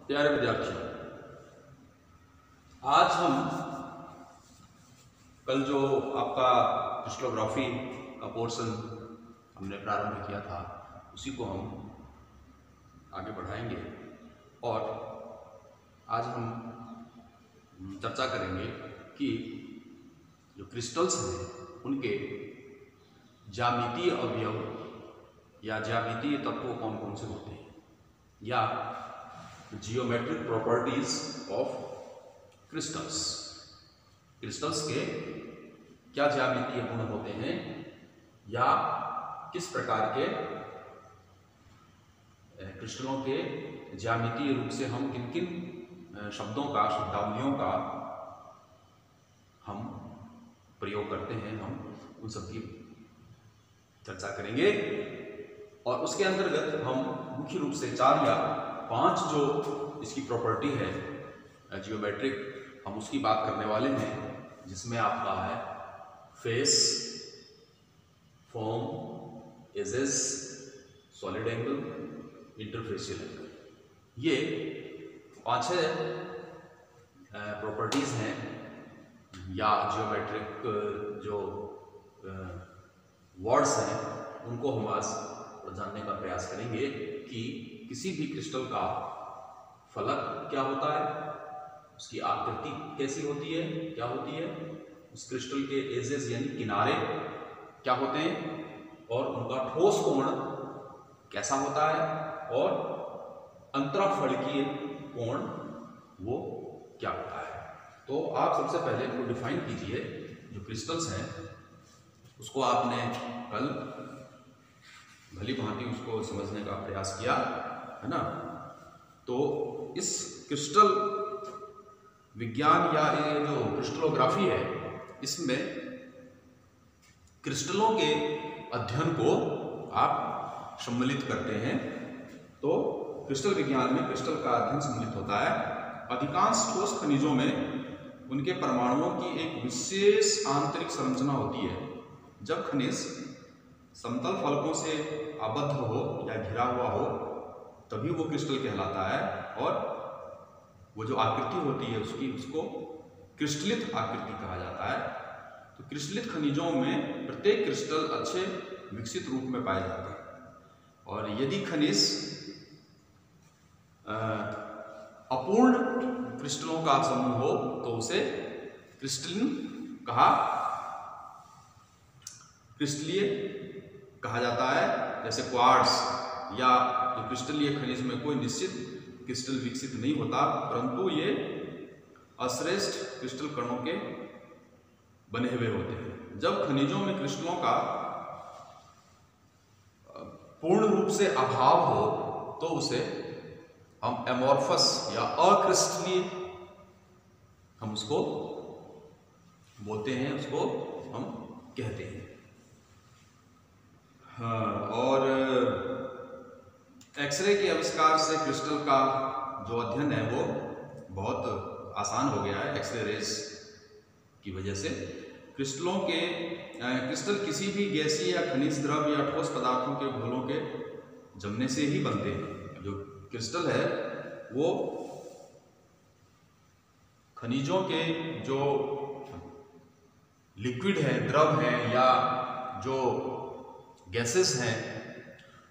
प्यारे विद्यार्थियों, आज हम कल जो आपका क्रिस्टलोग्राफी का पोर्शन हमने प्रारंभ किया था उसी को हम आगे बढ़ाएंगे और आज हम चर्चा करेंगे कि जो क्रिस्टल्स हैं उनके ज्यामितीय अवयव या ज्यामितीय तत्व कौन कौन से होते हैं या geometric properties of crystals. Crystals के क्या ज्यामितीय गुण होते हैं या किस प्रकार के क्रिस्टलों के ज्यामितीय रूप से हम किन किन शब्दों का, शब्दावलियों का हम प्रयोग करते हैं, हम उन सब की चर्चा करेंगे। और उसके अंतर्गत हम मुख्य रूप से 4 या 5 जो इसकी प्रॉपर्टी है जियोमेट्रिक, हम उसकी बात करने वाले हैं, जिसमें आपका है face, form, edges, solid angle, interfacial angle. ये 5-6 प्रॉपर्टीज हैं या जियोमेट्रिक जो वर्ड्स हैं उनको हम आज जानने का प्रयास करेंगे कि किसी भी क्रिस्टल का फलक क्या होता है, उसकी आकृति कैसी होती है, क्या होती है, उस क्रिस्टल के एजेस यानी किनारे क्या होते हैं और उनका ठोस कोण कैसा होता है और अंतराफलकीय कोण वो क्या होता है। तो आप सबसे पहले इनको डिफाइन कीजिए। जो क्रिस्टल्स हैं उसको आपने कल भली भांति उसको समझने का प्रयास किया है ना। तो इस क्रिस्टल विज्ञान या ये जो क्रिस्टलोग्राफी है इसमें क्रिस्टलों के अध्ययन को आप सम्मिलित करते हैं। तो क्रिस्टल विज्ञान में क्रिस्टल का अध्ययन सम्मिलित होता है। अधिकांश ठोस खनिजों में उनके परमाणुओं की एक विशेष आंतरिक संरचना होती है। जब खनिज समतल फलकों से आबद्ध हो या घिरा हुआ हो तभी वो क्रिस्टल कहलाता है और वो जो आकृति होती है उसको क्रिस्टलित आकृति कहा जाता है। तो क्रिस्टलित खनिजों में प्रत्येक क्रिस्टल अच्छे विकसित रूप में पाए जाते हैं और यदि खनिज अपूर्ण क्रिस्टलों का समूह हो तो उसे क्रिस्टलीय कहा जाता है। जैसे क्वार्ट्ज या तो क्रिस्टलीय खनिज में कोई निश्चित क्रिस्टल विकसित नहीं होता, परंतु ये अश्रेष्ठ क्रिस्टल कणों के बने हुए होते हैं। जब खनिजों में क्रिस्टलों का पूर्ण रूप से अभाव हो तो उसे हम एमॉर्फस या अक्रिस्टलीय हम उसको बोलते हैं, उसको हम कहते हैं। और एक्सरे के आविष्कार से क्रिस्टल का जो अध्ययन है वो बहुत आसान हो गया है। एक्सरे रेज की वजह से क्रिस्टल किसी भी गैसीय या खनिज द्रव या ठोस पदार्थों के घोलों के जमने से ही बनते हैं। जो क्रिस्टल है वो खनिजों के जो लिक्विड है, द्रव है या जो गैसेस हैं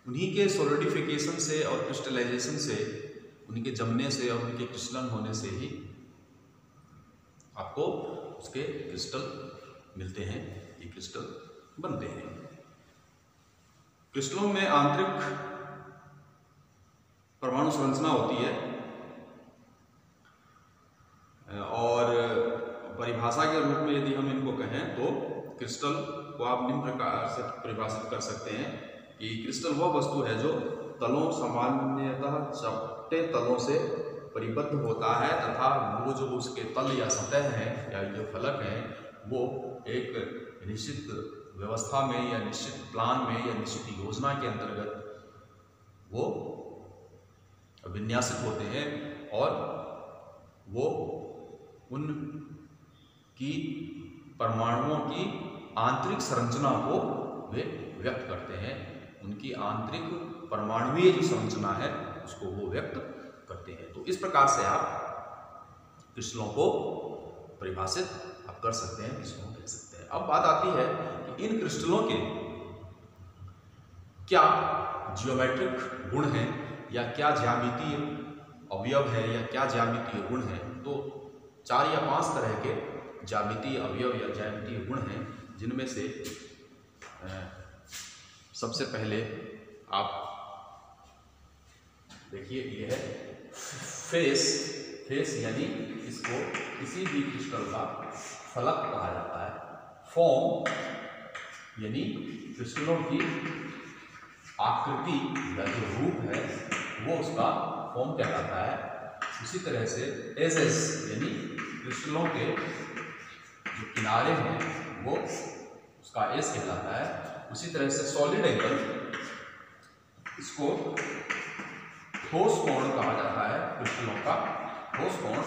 उन्हीं के सॉलिडिफिकेशन से और क्रिस्टलाइजेशन से, उनके जमने से और उनके क्रिस्टलन होने से ही आपको उसके क्रिस्टल मिलते हैं, ये क्रिस्टल बनते हैं। क्रिस्टलों में आंतरिक परमाणु संरचना होती है और परिभाषा के रूप में यदि हम इनको कहें तो क्रिस्टल को आप निम्न प्रकार से परिभाषित कर सकते हैं कि क्रिस्टल वह वस्तु है जो तलों, सामान्यतः चपटे तलों से परिबद्ध होता है तथा वो जो उसके तल या सतह है या जो फलक है वो एक निश्चित व्यवस्था में या निश्चित प्लान में या निश्चित योजना के अंतर्गत वो विन्यासित होते हैं और वो उनकी परमाणुओं की आंतरिक संरचना को वे व्यक्त करते हैं। उनकी आंतरिक परमाणुीय जो संरचना है उसको वो व्यक्त करते हैं। बनते हैं। तो इस प्रकार से आप क्रिस्टलों को परिभाषित आप कर सकते हैं, क्रिस्टलों कह सकते हैं। अब बात आती है कि इन क्रिस्टलों के क्या जियोमेट्रिक गुण हैं या क्या ज्यामितीय अवयव है या क्या ज्यामितीय गुण है। तो 4 या 5 तरह के ज्यामितीय अवयव या ज्यामितीय गुण हैं, जिनमें से सबसे पहले आप देखिए, ये है फेस यानी इसको किसी भी क्रिस्टल का फलक कहा जाता है। फॉर्म यानी क्रिस्टलों की आकृति या जो रूप है वो उसका फॉर्म कहलाता है। उसी तरह से एजेस यानी क्रिस्टलों के जो किनारे हैं वो उसका एज कहलाता है। उसी तरह से सॉलिड एंगल, इसको ठोस कोण कहा जाता है क्रिस्टलों का, ठोस कोण।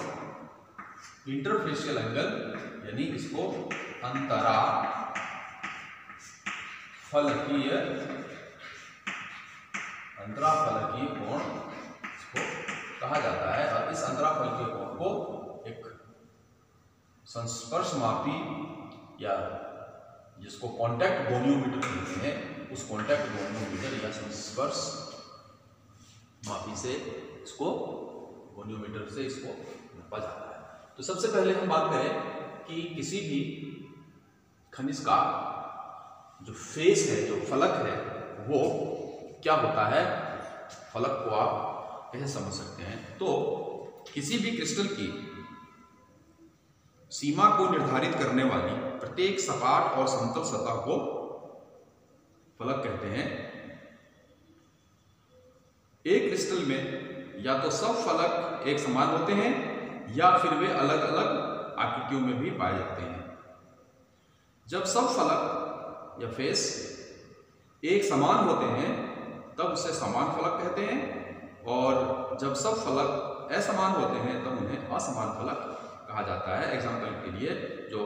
इंटरफेशियल एंगल यानी इसको अंतरा फलकीय कोण इसको कहा जाता है। और इस अंतराफलकीय कोण को एक संस्पर्शमापी या जिसको कॉन्टैक्ट गोनियोमीटर कहते हैं, उस कॉन्टैक्ट गोनियोमीटर या संस्पर्श मापी से इसको गोनियोमीटर से इसको नापा जाता है। तो सबसे पहले हम बात करें कि किसी भी खनिज का जो फेस है, जो फलक है, वो क्या होता है। फलक को आप कैसे समझ सकते हैं। तो किसी भी क्रिस्टल की सीमा को निर्धारित करने वाली प्रत्येक सपाट और समतल सतह को फलक कहते हैं। एक क्रिस्टल में या तो सब फलक एक समान होते हैं या फिर वे अलग अलग आकृतियों में भी पाए जाते हैं। जब सब फलक या फेस एक समान होते हैं तब उसे समान फलक कहते हैं, और जब सब फलक असमान होते हैं तब उन्हें असमान फलक कहा जाता है। एग्जाम्पल के लिए जो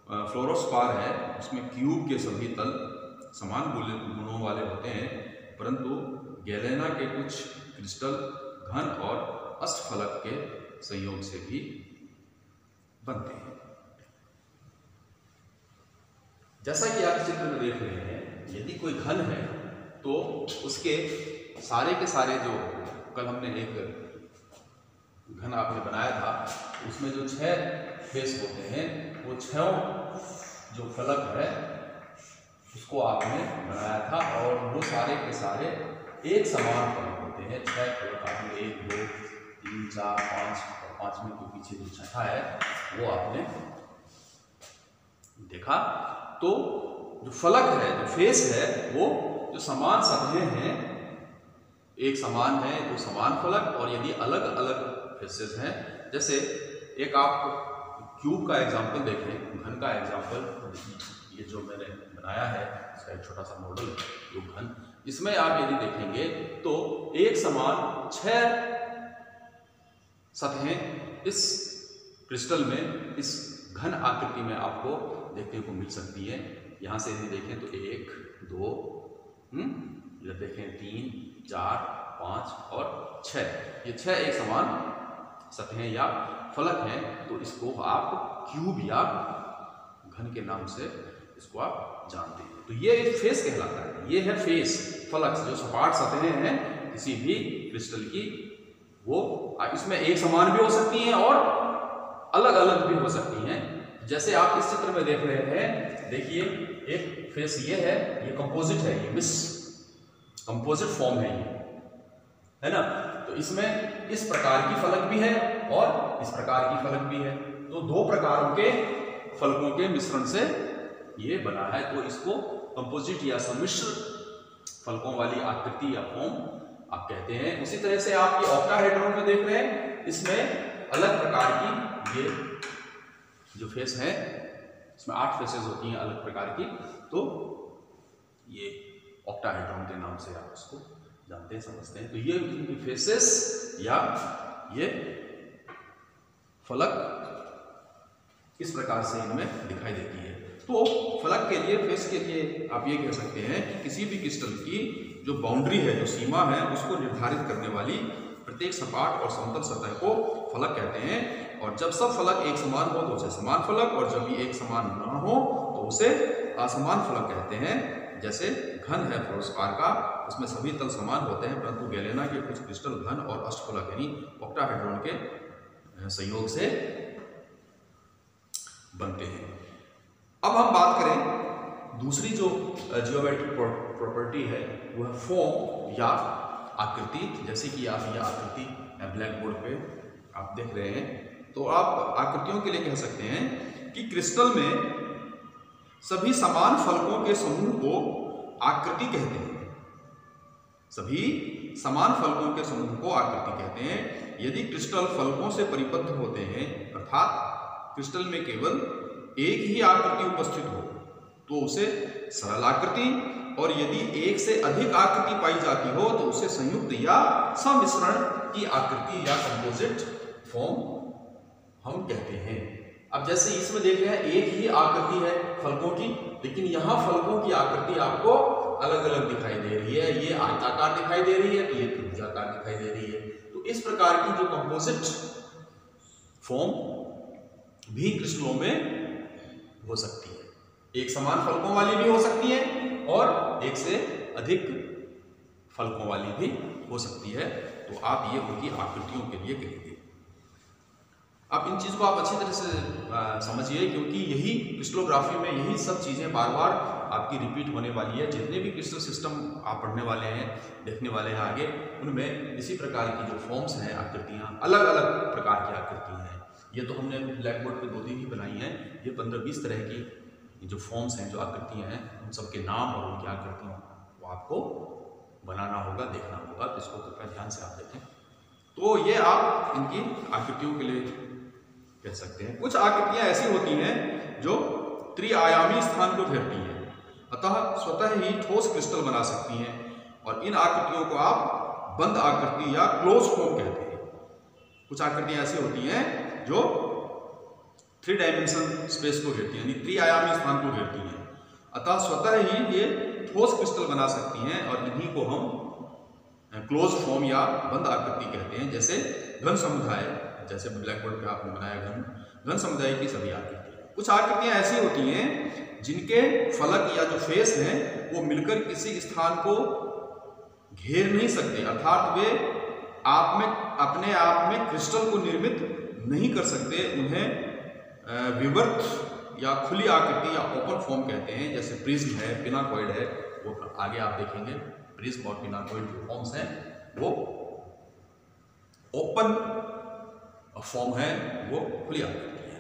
फ्लोरोस्पार है उसमें क्यूब के सभी तल समान गुणों वाले होते हैं, परंतु गैलेना के कुछ क्रिस्टल घन और अष्टफलक के संयोग से भी बनते हैं। जैसा कि आप चित्र में देख रहे हैं, यदि कोई घन है तो उसके सारे के सारे जो कल हमने एक घन आपने बनाया था, उसमें जो 6 फेस होते हैं, वो 6 जो फलक है उसको आपने बनाया था, और वो सारे के सारे एक समान फलक होते हैं। 6 फलक आपने 1 2 3 4 5 और 5वें के पीछे जो छठा है वो आपने देखा। तो जो फलक है, जो फेस है, वो जो समान सतहें हैं, एक समान है तो समान फलक, और यदि अलग अलग फेसेस हैं, जैसे एक आप क्यूब का एग्जांपल देखें, घन का एग्जांपल, ये जो मैंने बनाया है इसका एक छोटा सा मॉडल क्यूब घन, इसमें आप यदि देखेंगे तो एक समान 6 सतहें इस क्रिस्टल में, इस घन आकृति में आपको देखने को मिल सकती है। यहाँ से यदि देखें तो 1 2 इधर देखें 3 4 5 और 6, ये 6 एक समान सतहें या फलक हैं। तो इसको आप क्यूब या घन के नाम से इसको आप जानते हैं। तो ये फेस कहलाता है। ये है फेस, फलक, जो सपाट सतहें हैं किसी भी क्रिस्टल की, वो इसमें एक समान भी हो सकती हैं और अलग अलग भी हो सकती हैं। जैसे आप इस चित्र में देख रहे हैं, देखिए एक फेस ये है, ये कंपोजिट है, ये मिस कंपोजिट फॉर्म है, ये है ना। तो इसमें इस प्रकार की फलक भी है और इस प्रकार की फलक भी है। तो 2 प्रकारों के फलकों के मिश्रण से ये बना है। तो इसको कंपोजिट या सम्मिश्र फलकों वाली आकृति या फॉर्म आप कहते हैं। उसी तरह से आप ये ऑक्टाहेड्रॉन में देख रहे हैं, इसमें अलग प्रकार की ये जो फेस है, इसमें 8 फेसेस होती हैं अलग प्रकार की। तो ये ऑक्टाहेड्रॉन के नाम से आप इसको जानते हैं, समझते हैं। तो ये इनकी फेसेस या ये फलक इस प्रकार से इनमें दिखाई देती है। तो फलक के लिए, फेस के लिए आप ये कह सकते हैं कि किसी भी क्रिस्टल की जो बाउंड्री है, जो सीमा है, उसको निर्धारित करने वाली प्रत्येक सपाट और समतल सतह को फलक कहते हैं। और जब सब फलक एक समान हो तो उसे समान फलक, और जब भी एक समान न हो तो उसे असमान फलक कहते हैं। जैसे घन है फ्लोरस्पार का, उसमें सभी तल समान होते हैं, परंतु गैलेना के कुछ क्रिस्टल घन और अष्टफलक यानी ऑक्टाहेड्रॉन के संयोग से बनते हैं। अब हम बात करें दूसरी जो जियोमेट्रिक प्रॉपर्टी है वो है फॉर्म या आकृति। जैसे कि आप यह आकृति ब्लैक बोर्ड पे आप देख रहे हैं, तो आप आकृतियों के लिए कह सकते हैं कि क्रिस्टल में सभी समान फलकों के समूह को आकृति कहते हैं। सभी समान फलकों के समूह को आकृति कहते हैं। यदि क्रिस्टल फलकों से परिबद्ध होते हैं, अर्थात क्रिस्टल में केवल एक ही आकृति उपस्थित हो, तो उसे सरल आकृति, और यदि एक से अधिक आकृति पाई जाती हो तो उसे संयुक्त या सम्मिश्रण की आकृति या कंपोजिट फॉर्म हम कहते हैं। अब जैसे इसमें देख रहे हैं एक ही आकृति है फलकों की, लेकिन यहाँ फलकों की आकृति आपको अलग अलग दिखाई दे रही है। ये आयताकार दिखाई दे रही है, तो ये त्रिभुजाकार दिखाई दे रही है। तो इस प्रकार की जो कंपोजिट फॉर्म भी क्रिस्टलों में हो सकती है। एक समान फलकों वाली भी हो सकती है और एक से अधिक फलकों वाली भी हो सकती है। तो आप ये उनकी आकृतियों के लिए कहेंगे। अब इन चीज़ को आप अच्छी तरह से समझिए, क्योंकि यही क्रिस्टलोग्राफी में यही सब चीज़ें बार बार आपकी रिपीट होने वाली है। जितने भी क्रिस्टल सिस्टम आप पढ़ने वाले हैं, देखने वाले हैं आगे, उनमें इसी प्रकार की जो फॉर्म्स हैं, आकृतियाँ, अलग अलग प्रकार की आकृतियाँ हैं। ये तो हमने ब्लैक बोर्ड पे 2-3 ही बनाई हैं। ये 15-20 तरह की जो फॉर्म्स हैं, जो आकृतियाँ हैं, उन सबके नाम और उनकी आकृतियों को आपको बनाना होगा, देखना होगा। तो इसको कृपया ध्यान से आप देखें। तो ये आप इनकी आकृतियों के लिए कह सकते हैं। कुछ आकृतियां ऐसी होती हैं जो त्रिआयामी स्थान को घेरती हैं, अतः स्वतः ही ठोस क्रिस्टल बना सकती हैं, और इन आकृतियों को आप बंद आकृति या क्लोज फॉर्म कहते हैं। कुछ आकृतियां ऐसी होती हैं जो 3 डायमेंशन स्पेस को घेरती हैं, यानी त्रिआयामी स्थान को घेरती हैं, अतः स्वतः ही ये ठोस क्रिस्टल बना सकती हैं, और इन्हीं को हम क्लोज फॉर्म या बंद आकृति कहते हैं। जैसे घन समुदाय, जैसे ब्लैक बोर्ड पे आपने बनाया घन समुदाय की सभी आकृतियां। कुछ आकृतियां ऐसी होती हैं जिनके फलक या जो फेस हैं वो मिलकर किसी स्थान को घेर नहीं सकते, अर्थात वे अपने आप में क्रिस्टल को निर्मित नहीं कर सकते। उन्हें विवर्त या खुली आकृति या ओपन फॉर्म कहते हैं। जैसे प्रिज्म है, पिनाकॉइड है, वो आगे आप देखेंगे। प्रिज्म और पिनाकॉइड जो फॉर्म्स हैं वो ओपन फॉर्म है, वो खुली आकृति है।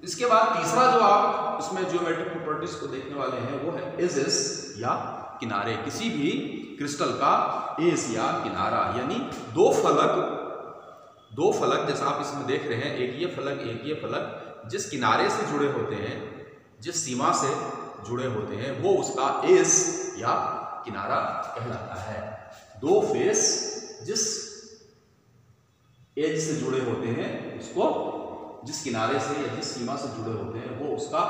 इसके बाद तीसरा जो आप इसमें ज्योमेट्रिक प्रॉपर्टीज को देखने वाले हैं वो है एजेस या किनारे। किसी भी क्रिस्टल का एज या किनारा, यानी दो फलक जैसा आप इसमें देख रहे हैं, एक ये फलक जिस किनारे से जुड़े होते हैं, जिस सीमा से जुड़े होते हैं, वो उसका एज या किनारा कहलाता है। दो फेस जिस एज से जुड़े होते हैं, उसको जिस किनारे से या जिस सीमा से जुड़े होते हैं, वो उसका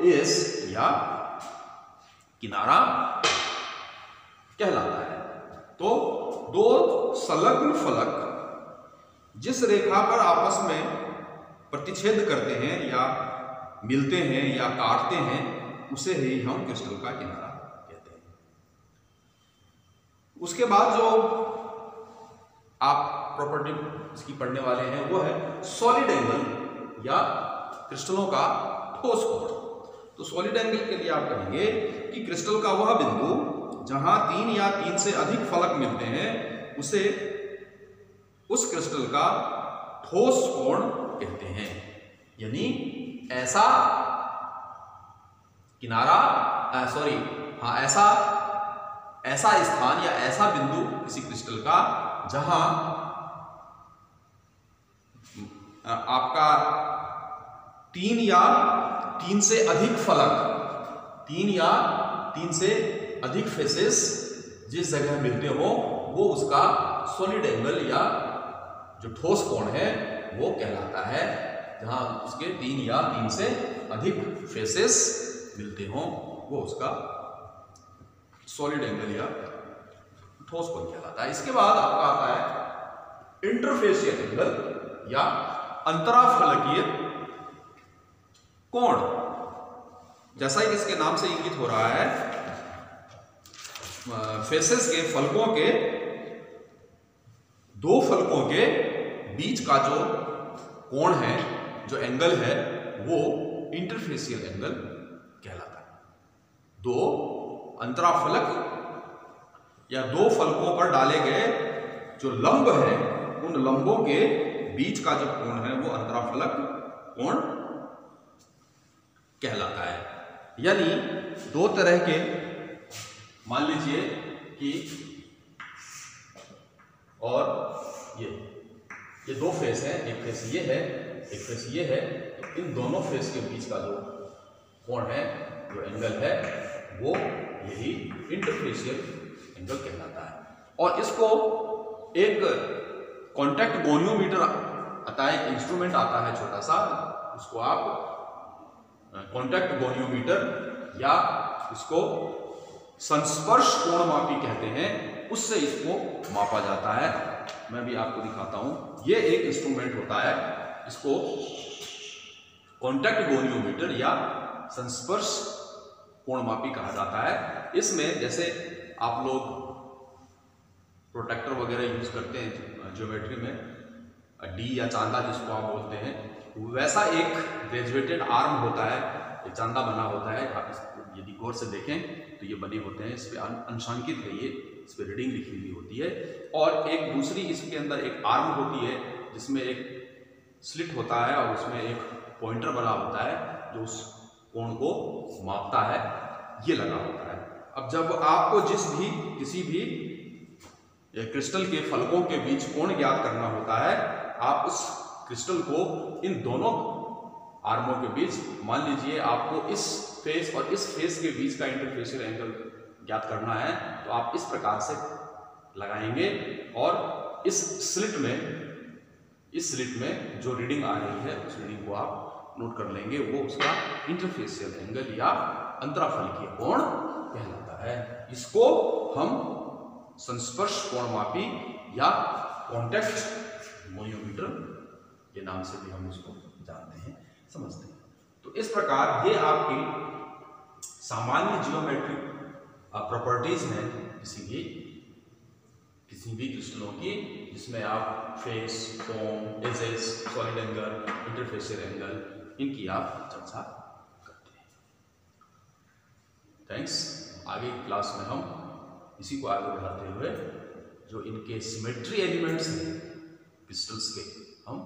एज या किनारा कहलाता है। तो दो संलग्न फलक जिस रेखा पर आपस में प्रतिच्छेद करते हैं या मिलते हैं या काटते हैं, उसे ही हम क्रिस्टल का किनारा कहते हैं। उसके बाद जो आप प्रॉपर्टी इसकी पढ़ने वाले हैं वो है सॉलिड एंगल या क्रिस्टलों का ठोस कोण। तो सॉलिड एंगल के लिए आप कहेंगे कि क्रिस्टल का वह बिंदु जहां 3 या 3 से अधिक फलक मिलते हैं, उसे उस क्रिस्टल का ठोस कोण कहते हैं। यानी ऐसा किनारा ऐसा स्थान या ऐसा बिंदु किसी क्रिस्टल का जहां आपका 3 या 3 से अधिक फलक, 3 या 3 से अधिक फेसेस जिस जगह मिलते हो, वो उसका सॉलिड एंगल या जो ठोस कोण है वो कहलाता है। जहां उसके 3 या 3 से अधिक फेसेस मिलते हो, वो उसका सॉलिड एंगल या ठोस कोण कहलाता है। इसके बाद आपका आता है इंटरफेशियल एंगल या अंतराफलकीय कोण। जैसा ही इसके नाम से इंगित हो रहा है, फेसेस के फलकों के दो फलकों के बीच का जो कोण है, जो एंगल है, वो इंटरफेशियल एंगल कहलाता है। दो अंतराफलक या दो फलकों पर डाले गए जो लंब है, उन लंबों के बीच का जो कोण है वो अंतराफलक कोण कहलाता है। यानी दो तरह के, मान लीजिए कि और ये दो फेस है, एक फेस ये है, एक फेस ये है, तो इन दोनों फेस के बीच का जो कोण है, जो एंगल है, वो यही इंटरफेशियल एंगल कहलाता है। और इसको एक कॉन्टैक्ट गोनियोमीटर आता है, एक इंस्ट्रूमेंट आता है छोटा सा, उसको आप कॉन्टैक्ट गोनियोमीटर या इसको संस्पर्श कोणमापी कहते हैं, उससे इसको मापा जाता है। मैं भी आपको दिखाता हूं। ये एक इंस्ट्रूमेंट होता है, इसको कॉन्टैक्ट गोनियोमीटर या संस्पर्श कोणमापी कहा जाता है। इसमें जैसे आप लोग प्रोटेक्टर वगैरह यूज करते हैं ज्योमेट्री में, डी या चांदा जिसको आप बोलते हैं, वैसा एक ग्रेजुएटेड आर्म होता है, एक चांदा बना होता है। आप यदि गौर से देखें तो ये बने होते हैं, इस पे अंशांकित है, ये इस पे रीडिंग लिखी हुई होती है। और एक दूसरी इसके अंदर एक आर्म होती है जिसमें एक स्लिट होता है और उसमें एक पॉइंटर बना होता है जो उस कोण को मापता है, ये लगा होता है। अब जब आपको किसी भी क्रिस्टल के फलकों के बीच कोण ज्ञात करना होता है, आप उस क्रिस्टल को इन दोनों आर्मों के बीच, मान लीजिए आपको इस फेस और इस फेस के बीच का इंटरफेशियल एंगल ज्ञात करना है, तो आप इस प्रकार से लगाएंगे और इस स्लिट में जो रीडिंग आ रही है उस रीडिंग को आप नोट कर लेंगे, वो उसका इंटरफेशियल एंगल या अंतराफलकीय कोण कहलाता है। इसको हम संस्पर्श कोणमापी या कॉन्टैक्ट गोनियोमीटर के नाम से भी हम उसको जानते हैं, समझते हैं। तो इस प्रकार ये आपकी सामान्य जियोमेट्रिक प्रॉपर्टीज हैं किसी भी क्रिस्टलों की, जिसमें आप face, form, edges, solid angle, interfacial angle, इनकी आप चर्चा करते हैं। थैंक्स। आगे की क्लास में हम इसी को आगे बढ़ाते हुए जो इनके सिमेट्री एलिमेंट्स हैं क्रिस्टल्स के, हम